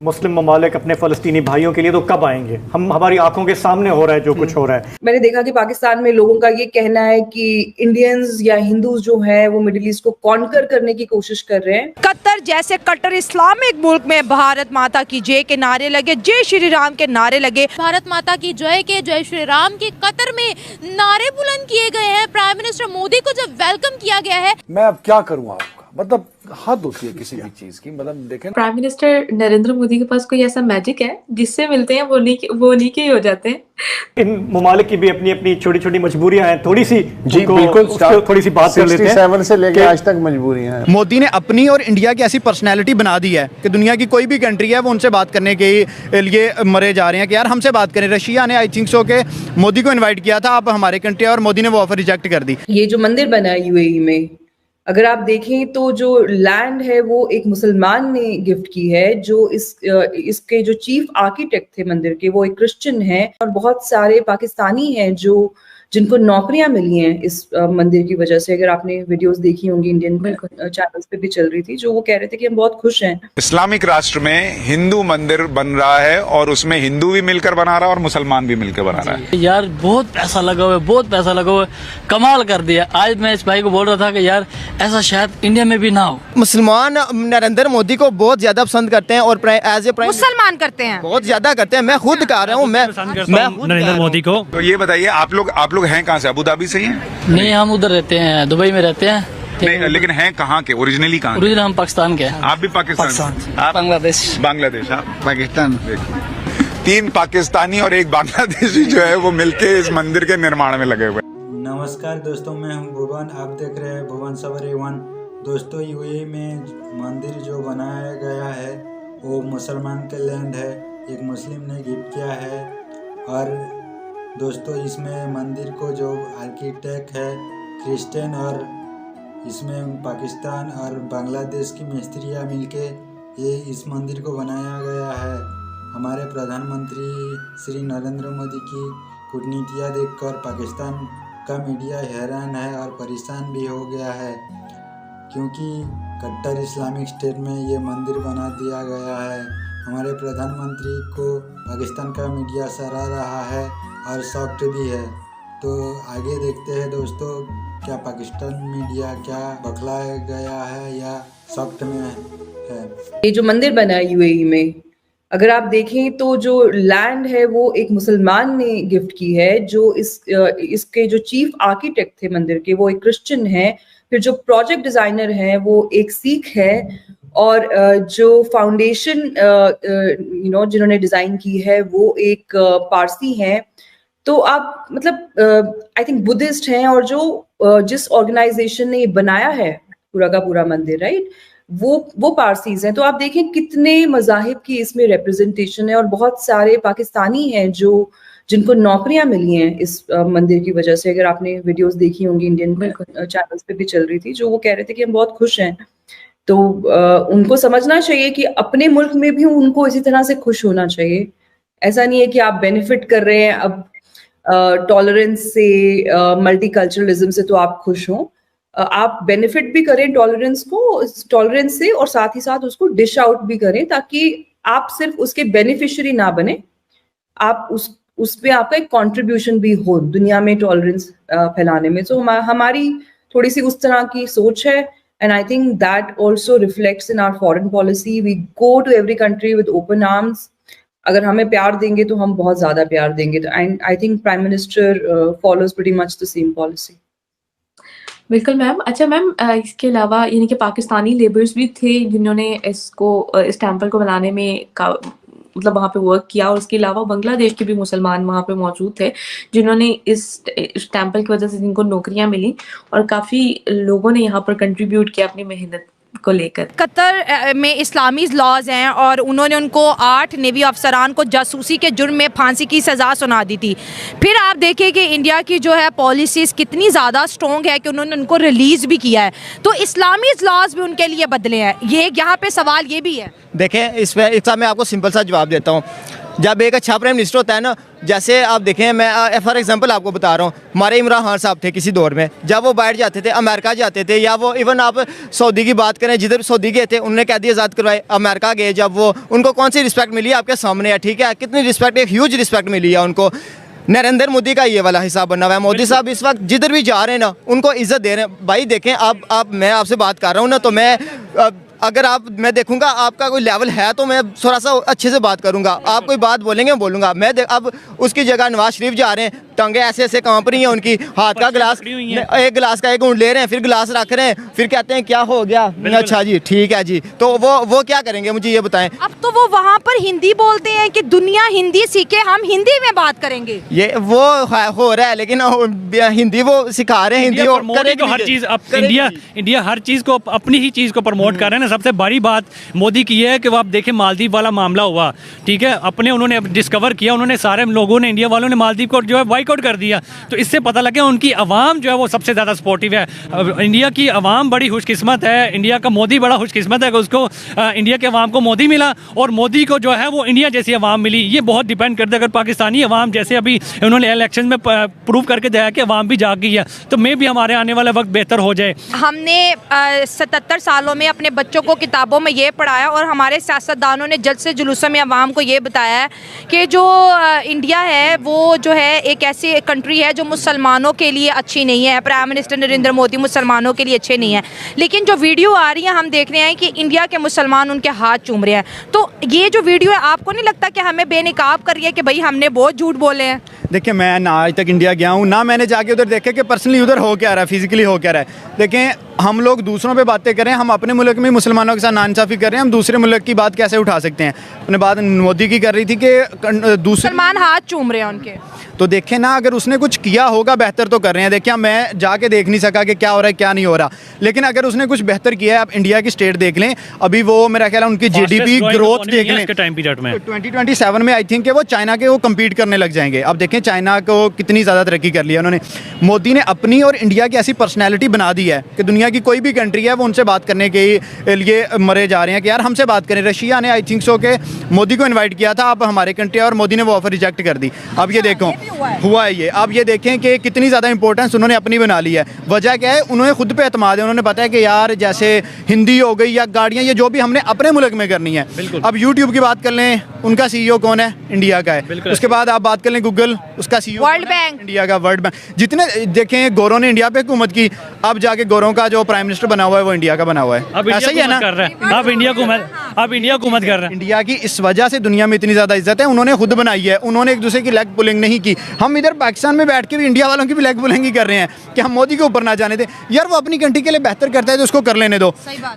मुस्लिम ममालिक अपने फ़लस्तीनी भाइयों के लिए तो कब आएंगे? हमारी आंखों के सामने हो रहा है जो कुछ हो रहा है। मैंने देखा कि पाकिस्तान में लोगों का ये कहना है कि इंडियंस या हिंदूज जो हैं वो मिडिल ईस्ट को कॉन्कर करने की कोशिश कर रहे हैं। कतर जैसे कट्टर इस्लामिक मुल्क में भारत माता की जय के नारे लगे, जय श्री राम के नारे लगे, भारत माता की जय के, जय श्री राम के कतर में नारे बुलंद किए गए हैं। प्राइम मिनिस्टर मोदी को जब वेलकम किया गया है, मैं अब क्या करूँ आपका, मतलब हद होती है किसी भी चीज की। मतलब देखें, प्राइम मिनिस्टर नरेंद्र मोदी के पास कोई ऐसा मैजिक है जिससे मिलते हैं वो नहीं के ही हो जाते हैं। इन ममालिक की भी अपनी अपनी छोटी छोटी मजबूरियां हैं, थोड़ी सी जी बिल्कुल थोड़ी सी बात कर लेते हैं। 67 से लेकर आज तक मजबूरियां हैं। मोदी ने अपनी और इंडिया की ऐसी पर्सनैलिटी बना दी है कि दुनिया की कोई भी कंट्री है वो उनसे बात करने के लिए मरे जा रहे हैं कि यार हमसे बात करें। रशिया ने आई थिंक सो के मोदी को इन्वाइट किया था, आप हमारे कंट्री, और मोदी ने वो ऑफर रिजेक्ट कर दी। ये जो मंदिर बना है यूएई में, अगर आप देखें तो जो लैंड है वो एक मुसलमान ने गिफ्ट की है। जो इसके जो चीफ आर्किटेक्ट थे मंदिर के, वो एक क्रिश्चियन हैं, और बहुत सारे पाकिस्तानी हैं जिनको नौकरियां मिली हैं इस मंदिर की वजह से। अगर आपने वीडियोस देखी होंगी, इंडियन चैनल्स पे भी चल रही थी, जो वो कह रहे थे कि हम बहुत खुश हैं। इस्लामिक राष्ट्र में हिंदू मंदिर बन रहा है और उसमें हिंदू भी मिलकर बना रहा है और मुसलमान भी मिलकर बना रहा है। यार बहुत पैसा लगा हुआ है, बहुत पैसा लगा हुआ है, कमाल कर दिया। आज मैं इस भाई को बोल रहा था कि यार ऐसा शायद इंडिया में भी ना हो। मुसलमान नरेंद्र मोदी को बहुत ज्यादा पसंद करते हैं और एज ए प्राइम मुसलमान करते हैं, बहुत ज्यादा करते हैं। मैं खुद कह रहा हूँ, मैं नरेंद्र मोदी को। तो ये बताइए, आप लोग हैं कहाँ से? अबू धाबी से ही हैं? नहीं, हम उधर रहते हैं, दुबई में रहते हैं। नहीं, लेकिन हैं कहाँ के? ओरिजिनली कहाँ? ओरिजिनल हम पाकिस्तान के हैं। आप भी पाकिस्तान? आप बांग्लादेश। आप पाकिस्तान। 3 पाकिस्तानी और 1 बांग्लादेशी जो है वो मिलके इस मंदिर के निर्माण में लगे हुए। नमस्कार दोस्तों, मैं हूं भुवन, आप देख रहे हैं भुवन सवारी 1। दोस्तों, यूएई में मंदिर जो बनाया गया है वो मुसलमान के लैंड है, एक मुस्लिम ने गिफ्ट किया है। और दोस्तों, इसमें मंदिर को जो आर्किटेक्ट है क्रिश्चियन, और इसमें पाकिस्तान और बांग्लादेश की मिस्त्रियाँ मिलके ये इस मंदिर को बनाया गया है। हमारे प्रधानमंत्री श्री नरेंद्र मोदी की कूटनीतियाँ देखकर पाकिस्तान का मीडिया हैरान है और परेशान भी हो गया है, क्योंकि कट्टर इस्लामिक स्टेट में ये मंदिर बना दिया गया है। हमारे प्रधानमंत्री को पाकिस्तान का मीडिया सराह रहा है और शॉक्ड भी है। तो आगे देखते हैं दोस्तों, क्या पाकिस्तान मीडिया क्या बखलाया गया है या शॉक्ड में है। ये जो मंदिर बना है यूएई में, अगर आप देखें तो जो लैंड है वो एक मुसलमान ने गिफ्ट की है। जो इसके जो चीफ आर्किटेक्ट थे मंदिर के, वो एक क्रिश्चियन हैं। फिर जो प्रोजेक्ट डिजाइनर हैं वो एक सिख है, और जो फाउंडेशन जिन्होंने डिजाइन की है वो एक पारसी हैं। तो आप मतलब आई थिंक बुद्धिस्ट हैं, और जो जिस ऑर्गेनाइजेशन ने ये बनाया है पूरा का पूरा मंदिर, राइट, वो पारसीज हैं। तो आप देखें कितने मज़ाहिब की इसमें रिप्रेजेंटेशन है, और बहुत सारे पाकिस्तानी हैं जिनको नौकरियां मिली हैं इस मंदिर की वजह से। अगर आपने वीडियोस देखी होंगी, इंडियन चैनल्स पे भी चल रही थी, जो वो कह रहे थे कि हम बहुत खुश हैं। तो उनको समझना चाहिए कि अपने मुल्क में भी उनको इसी तरह से खुश होना चाहिए। ऐसा नहीं है कि आप बेनिफिट कर रहे हैं अब टॉलरेंस से, मल्टीकल्चरलिज्म से, तो आप खुश हों। आप बेनिफिट भी करें टॉलरेंस से, और साथ ही साथ उसको डिश आउट भी करें, ताकि आप सिर्फ उसके बेनिफिशियरी ना बने, आप उस पे आपका एक कंट्रीब्यूशन भी हो दुनिया में टॉलरेंस फैलाने में। तो हमारी थोड़ी सी उस तरह की सोच है, and I think that also reflects in our foreign policy. We go to every country with open arms. अगर हमें प्यार देंगे तो हम बहुत ज्यादा प्यार देंगे। And I think prime minister follows pretty much the same policy. बिल्कुल मैम। अच्छा मैम, इसके अलावा यानी कि पाकिस्तानी लेबर्स भी थे जिन्होंने इस टेम्पल को बनाने में मतलब वहाँ पे वर्क किया, और उसके अलावा बांग्लादेश के भी मुसलमान वहाँ पे मौजूद थे जिन्होंने इस टेम्पल की वजह से जिनको नौकरियां मिली, और काफ़ी लोगों ने यहाँ पर कंट्रीब्यूट किया अपनी मेहनत को लेकर। कतर में इस्लामी लॉज हैं, और उन्होंने उनको 8 नेवी अफसरान को जासूसी के जुर्म में फांसी की सज़ा सुना दी थी। फिर आप देखिए कि इंडिया की जो है पॉलिसीज़ कितनी ज़्यादा स्ट्रॉन्ग है कि उन्होंने उनको रिलीज़ भी किया है। तो इस्लामी लॉज भी उनके लिए बदले हैं। ये यहाँ पे सवाल ये भी है। देखें, इसका मैं आपको सिंपल सा जवाब देता हूँ। जब एक अच्छा प्राइम मिनिस्टर होता है ना, जैसे आप देखें, मैं फॉर एग्जांपल आपको बता रहा हूँ, हमारे इमरान खान साहब थे किसी दौर में, जब वो बाहर जाते थे, अमेरिका जाते थे, या वो इवन आप सऊदी की बात करें, जिधर सऊदी गए थे उन्होंने कैदी आज़ाद करवाए, अमेरिका गए जब वो, उनको कौन सी रिस्पेक्ट मिली आपके सामने है, ठीक है, कितनी रिस्पेक्ट, एक ह्यूज रिस्पेक्ट मिली है उनको। नरेंद्र मोदी का ये वाला हिसाब बना हुआ है। मोदी साहब इस वक्त जिधर भी जा रहे हैं ना, उनको इज्जत दे रहे हैं। भाई देखें, आप मैं आपसे बात कर रहा हूँ ना, तो मैं अगर मैं देखूंगा आपका कोई लेवल है तो मैं थोड़ा सा अच्छे से बात करूंगा, आप कोई बात बोलेंगे बोलूंगा मैं। अब उसकी जगह नवाज शरीफ जा रहे हैं, टांगे ऐसे ऐसे कांप रही हैं उनकी, हाथ का गिलास, एक गिलास का एक घूंट ले रहे हैं, फिर गिलास रख रहे हैं, फिर कहते हैं क्या हो गया, अच्छा जी ठीक है जी, तो वो क्या करेंगे मुझे ये बताएं। अब तो वो वहाँ पर हिंदी बोलते हैं कि दुनिया हिंदी सीखे, हम हिंदी में बात करेंगे, ये वो हो रहा है, लेकिन हिंदी वो सिखा रहे हैं, हिंदी और हर चीज इंडिया हर चीज को, अपनी ही चीज को प्रमोट कर रहे हैं ना। सबसे बड़ी बात मोदी की है कि वो आप देखें, मालदीव वाला मामला हुआ, ठीक है, अपने उन्होंने डिस्कवर किया, उन्होंने सारे लोगों ने, इंडिया वालों ने मालदीव को जो है बाइकआउट कर दिया, तो इससे पता लगा उनकी आवाम जो है वो सबसे ज़्यादा सपोर्टिव है। इंडिया की आवाम बड़ी खुशकिस्मत है, इंडिया का मोदी बड़ा खुशकिस्मत है कि उसको इंडिया के आवाम को मोदी मिला, और मोदी को जो है वो इंडिया जैसी आवाम मिली। ये बहुत डिपेंड करता है, अगर पाकिस्तानी आवाम जैसे अभी उन्होंने इलेक्शन में प्रूव करके दिया कि आवाम भी जाग गई है, तो मे भी हमारे आने वाला वक्त बेहतर हो जाए। हमने 77 सालों में अपने बच्चों को किताबों में ये पढ़ाया, और हमारे सियासतदानों ने जल्द से जुलूसों में आवाम को ये बताया है कि जो इंडिया है वो जो है एक ऐसी कंट्री है जो मुसलमानों के लिए अच्छी नहीं है। प्राइम मिनिस्टर नरेंद्र मोदी मुसलमानों के लिए अच्छे नहीं है, लेकिन जो वीडियो आ रही है हम देख रहे हैं कि इंडिया के मुसलमान उनके हाथ चूम रहे हैं। तो ये जो वीडियो है, आपको नहीं लगता कि हमें बेनकाब कर रही है कि भाई हमने बहुत झूठ बोले हैं? देखिए, मैं ना आज तक इंडिया गया हूँ, ना मैंने जाके उधर देखे कि पर्सनली उधर हो क्या रहा है, फिजिकली हो क्या रहा है। देखें, हम लोग दूसरों पे बातें करें, हम अपने मुल्क में मुसलमानों के साथ नाइंसाफ़ी कर रहे हैं, हम दूसरे मुल्क की बात कैसे उठा सकते हैं। अपने बात मोदी की कर रही थी कि दूसरे मुसलमान हाथ चूम रहे हैं उनके, तो देखें ना, अगर उसने कुछ किया होगा बेहतर तो कर रहे हैं। देखिए, मैं जाके देख नहीं सका कि क्या हो रहा है क्या नहीं हो रहा, लेकिन अगर उसने कुछ बेहतर किया है, आप इंडिया की स्टेट देख लें, अभी वो मेरा ख्याल है उनकी जीडीपी ग्रोथ देख लें टाइम पीरियड में 2027 में आई थिंक कि वो चाइना के वो कम्पीट करने लग जाएंगे। अब देखें चाइना को कितनी ज़्यादा तरक्की कर लिया उन्होंने। मोदी ने अपनी और इंडिया की ऐसी पर्सनैलिटी बना दी है कि दुनिया की कोई भी कंट्री है वो उनसे बात करने के लिए मरे जा रहे हैं कि यार हमसे बात करें। रशिया ने आई थिंक सो के मोदी को इन्वाइट किया था आप हमारे कंट्री, और मोदी ने वो ऑफर रिजेक्ट कर दी। अब ये देखो हुआ है ये, आप ये देखें कि कितनी ज़्यादा इंपॉर्टेंस उन्होंने अपनी बना ली है। वजह क्या है, उन्होंने खुद पे एतमाद है, उन्होंने पता है कि यार जैसे हिंदी हो गई या गाड़ियाँ, ये जो भी हमने अपने मुल्क में करनी है। अब यूट्यूब की बात कर लें, उनका CEO कौन है? इंडिया का है। उसके बाद आप बात कर लें गूगल, उसका CEO वर्ल्ड बैंक, इंडिया का वर्ल्ड बैंक। जितने देखें गौरव ने इंडिया पे हुकूमत की, अब जाके गौरव का जो प्राइम मिनिस्टर बना हुआ है वो इंडिया का बना हुआ है। अब ऐसा ही है ना, अब इंडिया को हुकूमत कर रहे हैं। इंडिया की इस वजह से दुनिया में इतनी ज़्यादा इज्जत है, उन्होंने खुद बनाई है, उन्होंने एक दूसरे की लेग पुलिंग नहीं की। हम इधर पाकिस्तान में बैठ के भी इंडिया वालों की भी लेग पुलिंग ही कर रहे हैं कि हम मोदी के ऊपर ना जाने दें। यार वो अपनी कंट्री के लिए बेहतर करता है तो उसको कर लेने दो।